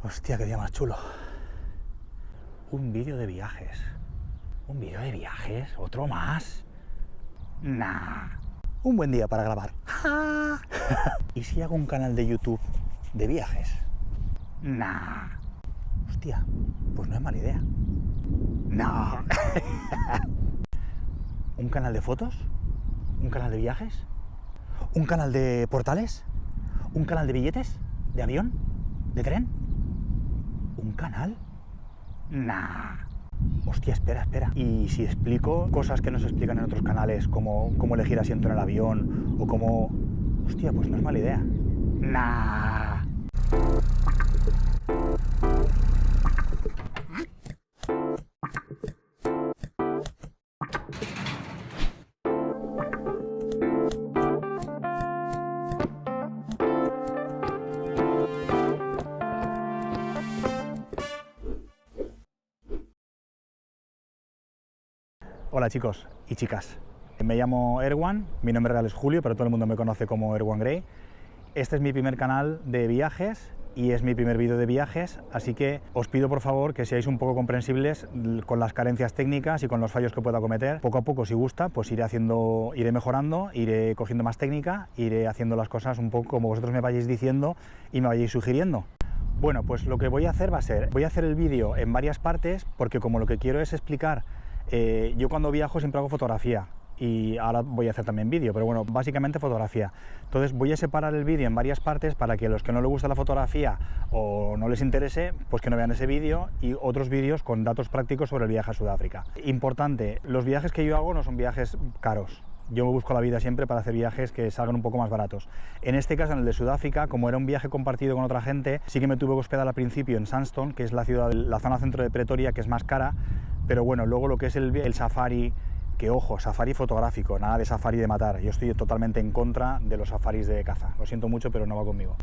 Hostia, qué día más chulo. Un vídeo de viajes. ¿Un vídeo de viajes? ¿Otro más? Nah. Un buen día para grabar. ¿Y si hago un canal de YouTube de viajes? Nah. Hostia, pues no es mala idea. No. ¿Un canal de fotos? ¿Un canal de viajes? ¿Un canal de portales? ¿Un canal de billetes? ¿De avión? ¿De tren? ¿Un canal? Nah. Hostia, espera. ¿Y si explico cosas que no se explican en otros canales, como cómo elegir asiento en el avión o cómo... Hostia, pues no es mala idea. Nah. Hola chicos y chicas, me llamo Erwan, mi nombre real es Julio, pero todo el mundo me conoce como Erwan Grey. Este es mi primer canal de viajes y es mi primer vídeo de viajes, así que os pido por favor que seáis un poco comprensibles con las carencias técnicas y con los fallos que pueda cometer. Poco a poco, si gusta, pues iré mejorando, iré cogiendo más técnica, iré haciendo las cosas un poco como vosotros me vayáis diciendo y me vayáis sugiriendo. Bueno, pues lo que voy a hacer voy a hacer el vídeo en varias partes, porque como lo que quiero es explicar, yo cuando viajo siempre hago fotografía y ahora voy a hacer también vídeo, pero bueno, básicamente fotografía. Entonces voy a separar el vídeo en varias partes para que los que no les gusta la fotografía o no les interese, pues que no vean ese vídeo y otros vídeos con datos prácticos sobre el viaje a Sudáfrica. Importante, los viajes que yo hago no son viajes caros. Yo me busco la vida siempre para hacer viajes que salgan un poco más baratos. En este caso, en el de Sudáfrica, como era un viaje compartido con otra gente, sí que me tuve que hospedar al principio en Sandstone, que es la zona centro de Pretoria, que es más cara, pero bueno, luego lo que es el safari, que ojo, safari fotográfico, nada de safari de matar. Yo estoy totalmente en contra de los safaris de caza. Lo siento mucho, pero no va conmigo.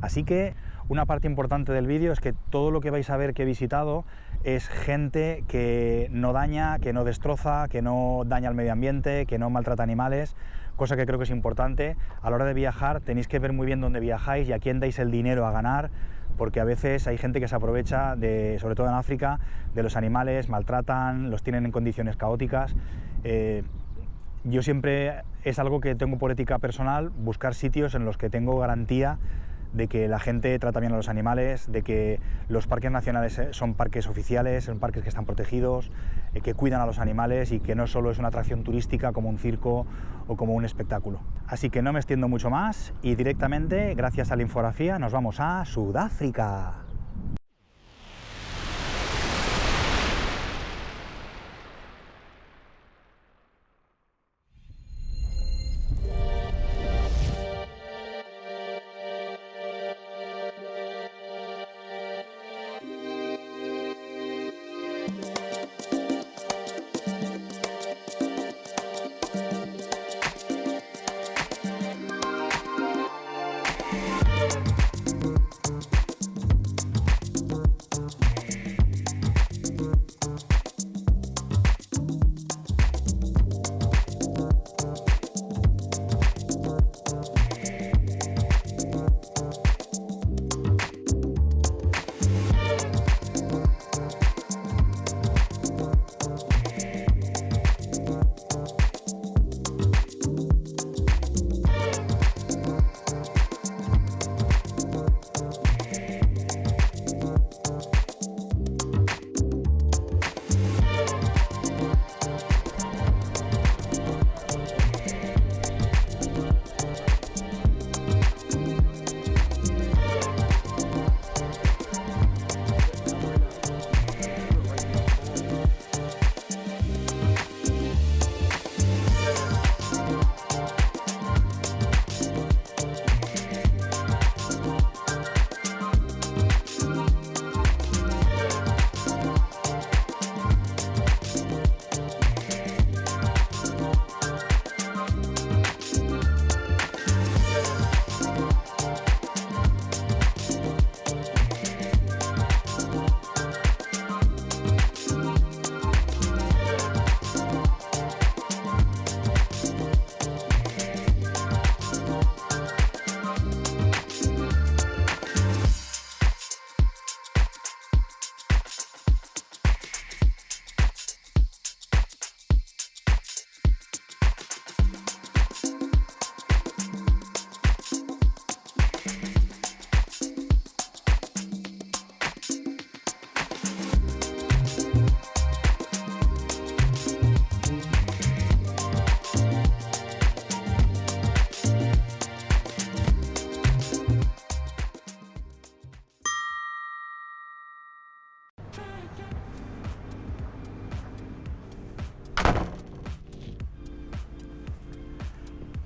Así que una parte importante del vídeo es que todo lo que vais a ver que he visitado es gente que no daña, que no destroza, que no daña al medio ambiente, que no maltrata animales, cosa que creo que es importante. A la hora de viajar tenéis que ver muy bien dónde viajáis y a quién dais el dinero a ganar, porque a veces hay gente que se aprovecha, sobre todo en África, de los animales, maltratan, los tienen en condiciones caóticas. Yo siempre, es algo que tengo por ética personal, buscar sitios en los que tengo garantía de que la gente trata bien a los animales, de que los parques nacionales son parques oficiales, son parques que están protegidos, que cuidan a los animales y que no solo es una atracción turística como un circo o como un espectáculo. Así que no me extiendo mucho más y directamente, gracias a la infografía, nos vamos a Sudáfrica.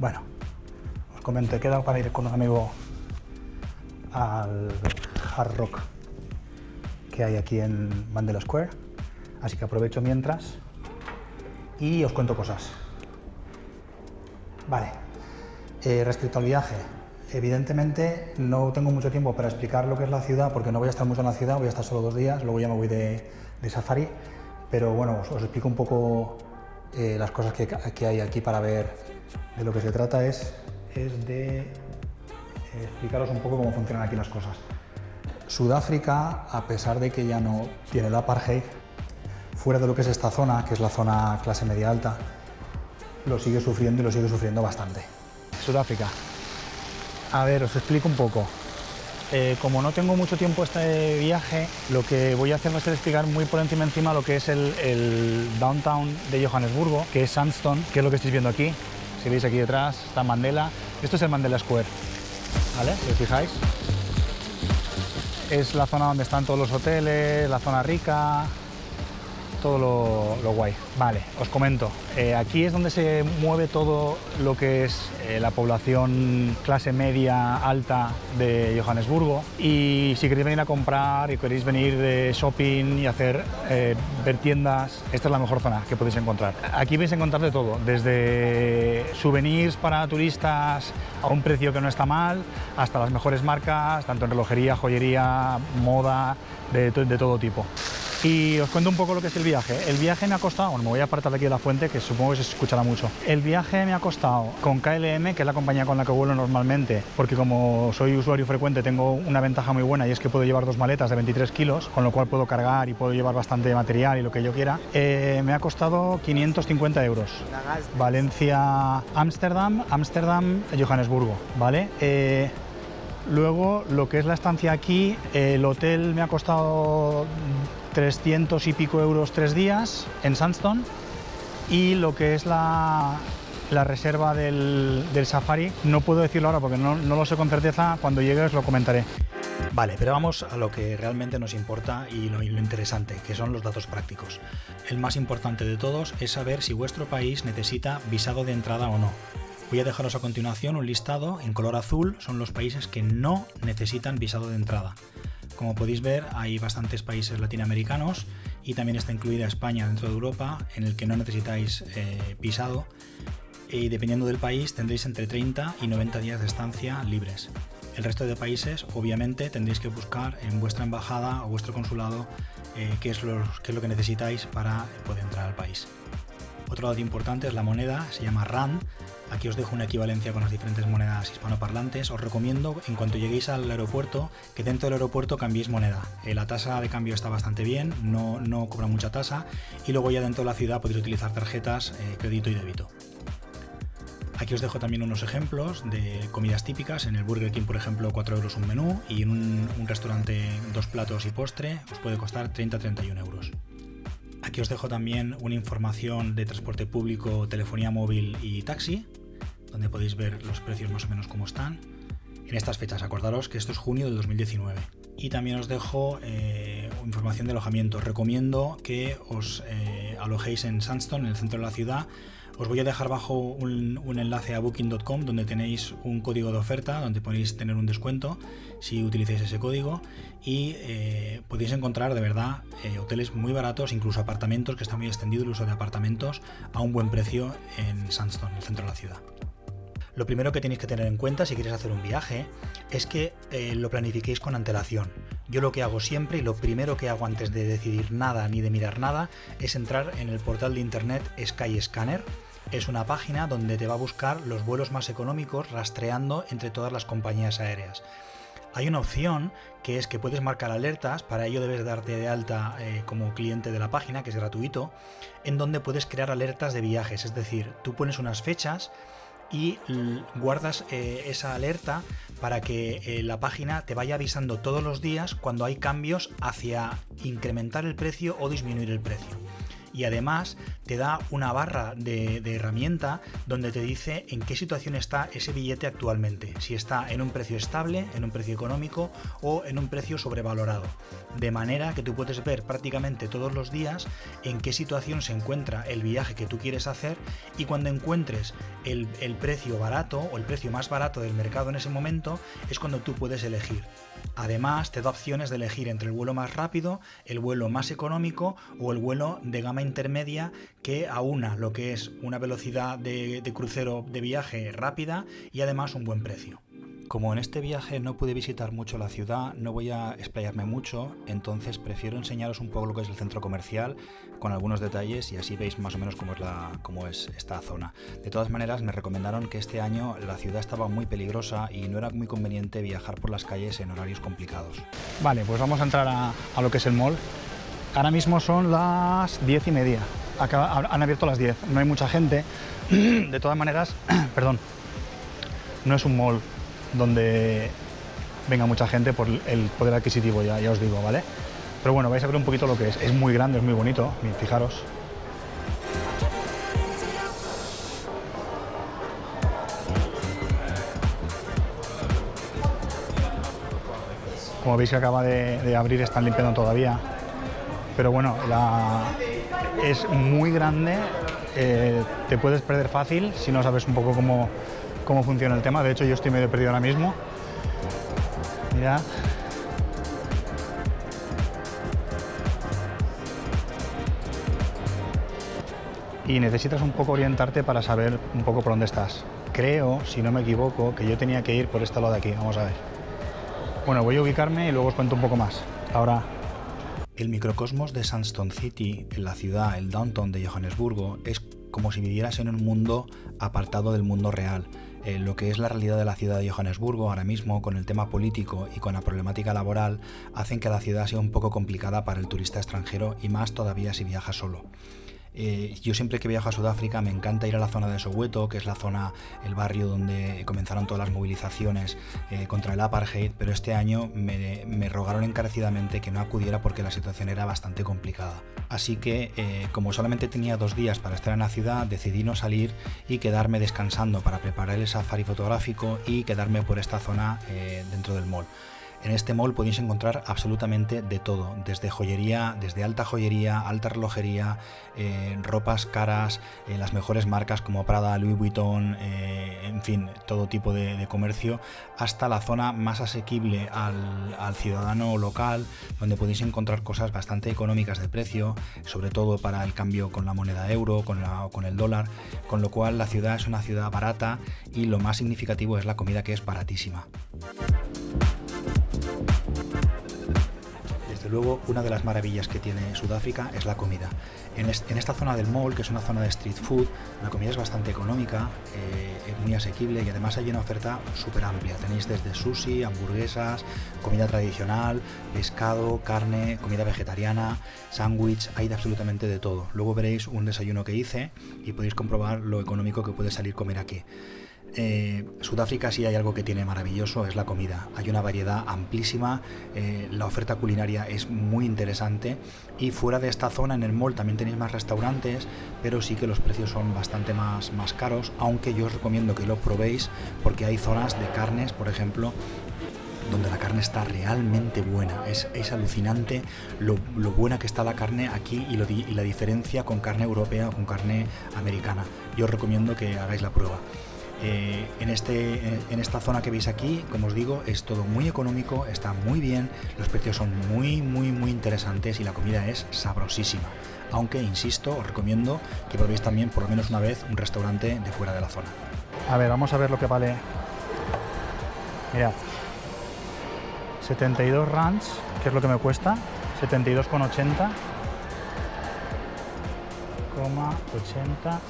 Bueno, os comento, he quedado para ir con un amigo al Hard Rock que hay aquí en Mandela Square, así que aprovecho mientras y os cuento cosas. Vale, respecto al viaje, evidentemente no tengo mucho tiempo para explicar lo que es la ciudad, porque no voy a estar mucho en la ciudad, voy a estar solo 2 días, luego ya me voy de safari, pero bueno, os explico un poco las cosas que hay aquí para ver. De lo que se trata es de explicaros un poco cómo funcionan aquí las cosas. Sudáfrica, a pesar de que ya no tiene el apartheid, fuera de lo que es esta zona, que es la zona clase media alta, lo sigue sufriendo y lo sigue sufriendo bastante. Sudáfrica. A ver, os explico un poco. Como no tengo mucho tiempo este viaje, lo que voy a hacer va a ser explicar muy por encima lo que es el downtown de Johannesburgo, que es Sandton, que es lo que estáis viendo aquí. Si veis aquí detrás está Mandela. Esto es el Mandela Square, ¿vale? Si os fijáis. Es la zona donde están todos los hoteles, la zona rica, todo lo guay. Vale, os comento. Aquí es donde se mueve todo lo que es la población clase media alta de Johannesburgo. Y si queréis venir a comprar y queréis venir de shopping y hacer ver tiendas, esta es la mejor zona que podéis encontrar. Aquí vais a encontrar de todo, desde souvenirs para turistas a un precio que no está mal, hasta las mejores marcas, tanto en relojería, joyería, moda, de todo tipo. Y os cuento un poco lo que es el viaje. El viaje me ha costado, bueno, me voy a apartar de aquí de la fuente, que supongo que se escuchará mucho. El viaje me ha costado con KLM, que es la compañía con la que vuelo normalmente, porque como soy usuario frecuente tengo una ventaja muy buena y es que puedo llevar 2 maletas de 23 kilos, con lo cual puedo cargar y puedo llevar bastante material y lo que yo quiera. Me ha costado 550 euros. Valencia, Ámsterdam, Johannesburgo, ¿vale? Luego, lo que es la estancia aquí, el hotel me ha costado 300 y pico euros 3 días en Sandton, y lo que es la reserva del safari, no puedo decirlo ahora porque no lo sé con certeza, cuando llegue os lo comentaré. Vale, pero vamos a lo que realmente nos importa y lo interesante, que son los datos prácticos. El más importante de todos es saber si vuestro país necesita visado de entrada o no. Voy a dejaros a continuación un listado en color azul, son los países que no necesitan visado de entrada. Como podéis ver, hay bastantes países latinoamericanos y también está incluida España dentro de Europa, en el que no necesitáis visado, y dependiendo del país tendréis entre 30 y 90 días de estancia libres. El resto de países, obviamente, tendréis que buscar en vuestra embajada o vuestro consulado qué es lo que necesitáis para poder entrar al país. Otro dato importante es la moneda, se llama RAN. Aquí os dejo una equivalencia con las diferentes monedas hispanoparlantes. Os recomiendo, en cuanto lleguéis al aeropuerto, que dentro del aeropuerto cambiéis moneda. La tasa de cambio está bastante bien, no cobra mucha tasa, y luego ya dentro de la ciudad podéis utilizar tarjetas crédito y débito. Aquí os dejo también unos ejemplos de comidas típicas. En el Burger King, por ejemplo, 4 euros un menú, y en un restaurante 2 platos y postre os puede costar 30-31 euros. Aquí os dejo también una información de transporte público, telefonía móvil y taxi, donde podéis ver los precios más o menos cómo están. En estas fechas, acordaros que esto es junio del 2019. Y también os dejo información de alojamiento. Os recomiendo que os alojéis en Sandton, en el centro de la ciudad. Os voy a dejar abajo un enlace a booking.com donde tenéis un código de oferta, donde podéis tener un descuento si utilizáis ese código, y podéis encontrar de verdad hoteles muy baratos, incluso apartamentos, que está muy extendido el uso de apartamentos a un buen precio en Sandton, en el centro de la ciudad. Lo primero que tenéis que tener en cuenta si queréis hacer un viaje es que lo planifiquéis con antelación. Yo lo que hago siempre, y lo primero que hago antes de decidir nada ni de mirar nada, es entrar en el portal de internet Skyscanner. Es una página donde te va a buscar los vuelos más económicos rastreando entre todas las compañías aéreas. Hay una opción que es que puedes marcar alertas, para ello debes darte de alta como cliente de la página, que es gratuito, en donde puedes crear alertas de viajes, es decir, tú pones unas fechas y guardas esa alerta para que la página te vaya avisando todos los días cuando hay cambios hacia incrementar el precio o disminuir el precio. y además te da una barra de herramienta donde te dice en qué situación está ese billete actualmente, si está en un precio estable, en un precio económico o en un precio sobrevalorado, de manera que tú puedes ver prácticamente todos los días en qué situación se encuentra el viaje que tú quieres hacer, y cuando encuentres el precio barato o el precio más barato del mercado en ese momento es cuando tú puedes elegir. Además te da opciones de elegir entre el vuelo más rápido, el vuelo más económico o el vuelo de gama intermedia, que aúna lo que es una velocidad de crucero de viaje rápida y además un buen precio. Como en este viaje no pude visitar mucho la ciudad, no voy a explayarme mucho, entonces prefiero enseñaros un poco lo que es el centro comercial con algunos detalles y así veis más o menos cómo es esta zona. De todas maneras, me recomendaron que este año la ciudad estaba muy peligrosa y no era muy conveniente viajar por las calles en horarios complicados. Vale, pues vamos a entrar a lo que es el mall. Ahora mismo son las 10:30. Han abierto a las 10. No hay mucha gente. De todas maneras, perdón, no es un mall donde venga mucha gente por el poder adquisitivo, ya os digo, ¿vale? Pero bueno, vais a ver un poquito lo que es. Es muy grande, es muy bonito, fijaros. Como veis que acaba de abrir, están limpiando todavía. Pero bueno, es muy grande, te puedes perder fácil si no sabes un poco cómo funciona el tema. De hecho, yo estoy medio perdido ahora mismo. Mirad. Y necesitas un poco orientarte para saber un poco por dónde estás. Creo, si no me equivoco, que yo tenía que ir por este lado de aquí. Vamos a ver. Bueno, voy a ubicarme y luego os cuento un poco más. Hasta ahora. El microcosmos de Sandstone City, en la ciudad, el downtown de Johannesburgo, es como si vivieras en un mundo apartado del mundo real. Lo que es la realidad de la ciudad de Johannesburgo ahora mismo, con el tema político y con la problemática laboral, hacen que la ciudad sea un poco complicada para el turista extranjero y más todavía si viaja solo. Yo siempre que viajo a Sudáfrica me encanta ir a la zona de Soweto, que es la zona, el barrio donde comenzaron todas las movilizaciones contra el apartheid, pero este año me rogaron encarecidamente que no acudiera porque la situación era bastante complicada. Así que, como solamente tenía 2 días para estar en la ciudad, decidí no salir y quedarme descansando para preparar el safari fotográfico y quedarme por esta zona dentro del mall. En este mall podéis encontrar absolutamente de todo, desde joyería, desde alta joyería, alta relojería, ropas caras, las mejores marcas como Prada, Louis Vuitton, en fin, todo tipo de comercio, hasta la zona más asequible al ciudadano local, donde podéis encontrar cosas bastante económicas de precio, sobre todo para el cambio con la moneda euro, con el dólar, con lo cual la ciudad es una ciudad barata y lo más significativo es la comida, que es baratísima. Desde luego, una de las maravillas que tiene Sudáfrica es la comida. En esta zona del mall, que es una zona de street food, la comida es bastante económica, es muy asequible y además hay una oferta súper amplia. Tenéis desde sushi, hamburguesas, comida tradicional, pescado, carne, comida vegetariana, sándwich, hay de absolutamente de todo. Luego veréis un desayuno que hice y podéis comprobar lo económico que puede salir comer aquí. Sudáfrica sí hay algo que tiene maravilloso, es la comida. Hay una variedad amplísima, la oferta culinaria es muy interesante y fuera de esta zona en el mall también tenéis más restaurantes, pero sí que los precios son bastante más caros, aunque yo os recomiendo que lo probéis porque hay zonas de carnes, por ejemplo, donde la carne está realmente buena. Es alucinante lo buena que está la carne aquí y la diferencia con carne europea o con carne americana. Yo os recomiendo que hagáis la prueba. En esta zona que veis aquí, como os digo, es todo muy económico, está muy bien, los precios son muy interesantes y la comida es sabrosísima. Aunque, insisto, os recomiendo que probéis también por lo menos una vez un restaurante de fuera de la zona. A ver, vamos a ver lo que vale. Mirad, 72 rands, que es lo que me cuesta, 72,80, 80.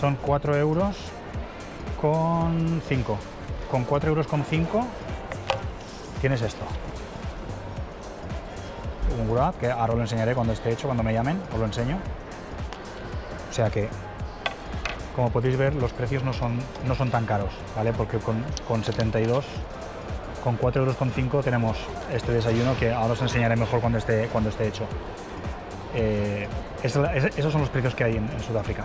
Son 4 euros con 5. Con 4 euros con 5 tienes esto. Un grab, que ahora os lo enseñaré cuando esté hecho, cuando me llamen, os lo enseño. O sea que, como podéis ver, los precios no son tan caros, ¿vale? Porque con 72, con 4 euros con 5 tenemos este desayuno que ahora os enseñaré mejor cuando esté hecho. esos son los precios que hay en Sudáfrica.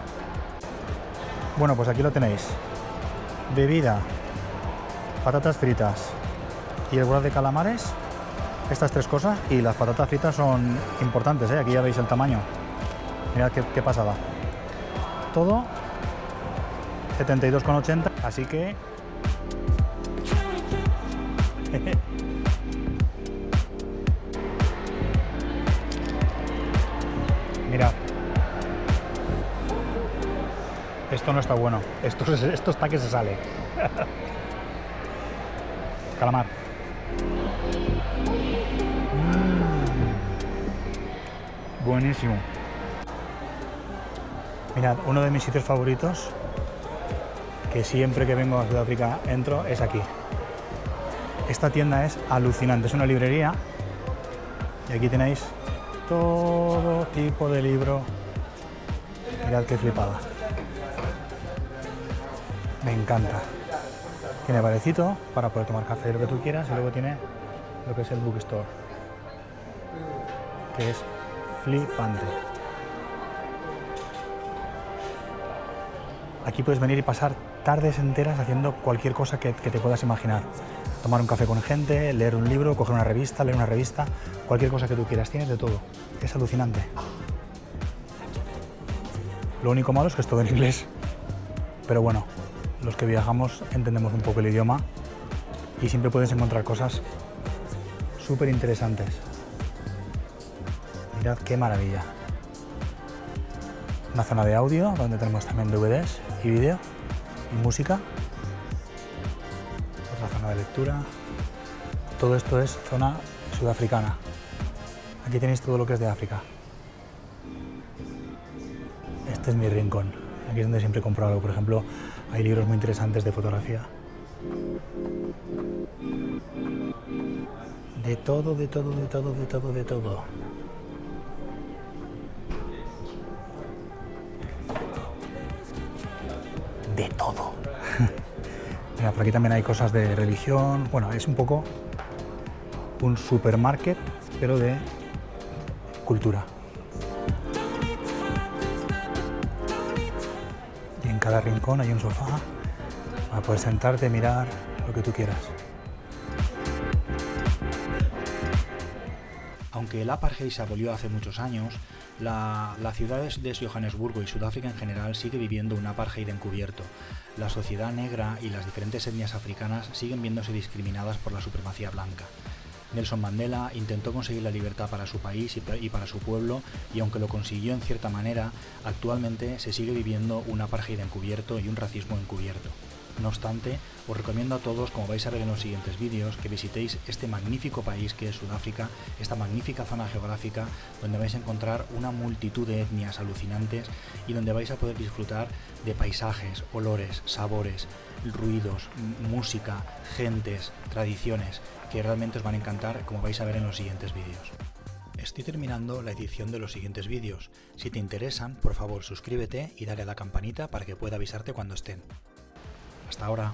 Bueno, pues aquí lo tenéis. Bebida, patatas fritas y el borde de calamares. Estas 3 cosas, y las patatas fritas son importantes, ¿eh? Aquí ya veis el tamaño. Mirad qué pasada. Todo 72,80, así que... Mirad. Esto no está bueno. Esto está que se sale. Calamar. Buenísimo. Mirad, uno de mis sitios favoritos, que siempre que vengo a Sudáfrica entro, es aquí. Esta tienda es alucinante, es una librería y aquí tenéis todo tipo de libro. Mirad qué flipada. Me encanta. Tiene barecito para poder tomar café, lo que tú quieras, y luego tiene lo que es el bookstore, que es flipante. Aquí puedes venir y pasar tardes enteras haciendo cualquier cosa que te puedas imaginar. Tomar un café con gente, leer un libro, coger una revista, leer una revista, cualquier cosa que tú quieras, tienes de todo. Es alucinante. Lo único malo es que es todo en inglés, pero bueno, los que viajamos entendemos un poco el idioma y siempre puedes encontrar cosas súper interesantes. Mirad qué maravilla. Una zona de audio donde tenemos también DVDs y vídeo y música. Otra zona de lectura. Todo esto es zona sudafricana. Aquí tenéis todo lo que es de África. Este es mi rincón. Aquí es donde siempre compro algo. Por ejemplo, hay libros muy interesantes de fotografía. De todo, de todo, de todo, de todo, de todo. De todo. Mira, por aquí también hay cosas de religión. Bueno, es un poco un supermarket, pero de cultura. Y en cada rincón hay un sofá para poder sentarte, mirar lo que tú quieras. Aunque el apartheid se abolió hace muchos años, la ciudad de Johannesburgo y Sudáfrica en general sigue viviendo un apartheid encubierto. La sociedad negra y las diferentes etnias africanas siguen viéndose discriminadas por la supremacía blanca. Nelson Mandela intentó conseguir la libertad para su país y para su pueblo, y aunque lo consiguió en cierta manera, actualmente se sigue viviendo un apartheid encubierto y un racismo encubierto. No obstante, os recomiendo a todos, como vais a ver en los siguientes vídeos, que visitéis este magnífico país que es Sudáfrica, esta magnífica zona geográfica donde vais a encontrar una multitud de etnias alucinantes y donde vais a poder disfrutar de paisajes, olores, sabores, ruidos, música, gentes, tradiciones, que realmente os van a encantar, como vais a ver en los siguientes vídeos. Estoy terminando la edición de los siguientes vídeos. Si te interesan, por favor suscríbete y dale a la campanita para que pueda avisarte cuando estén. Hasta ahora.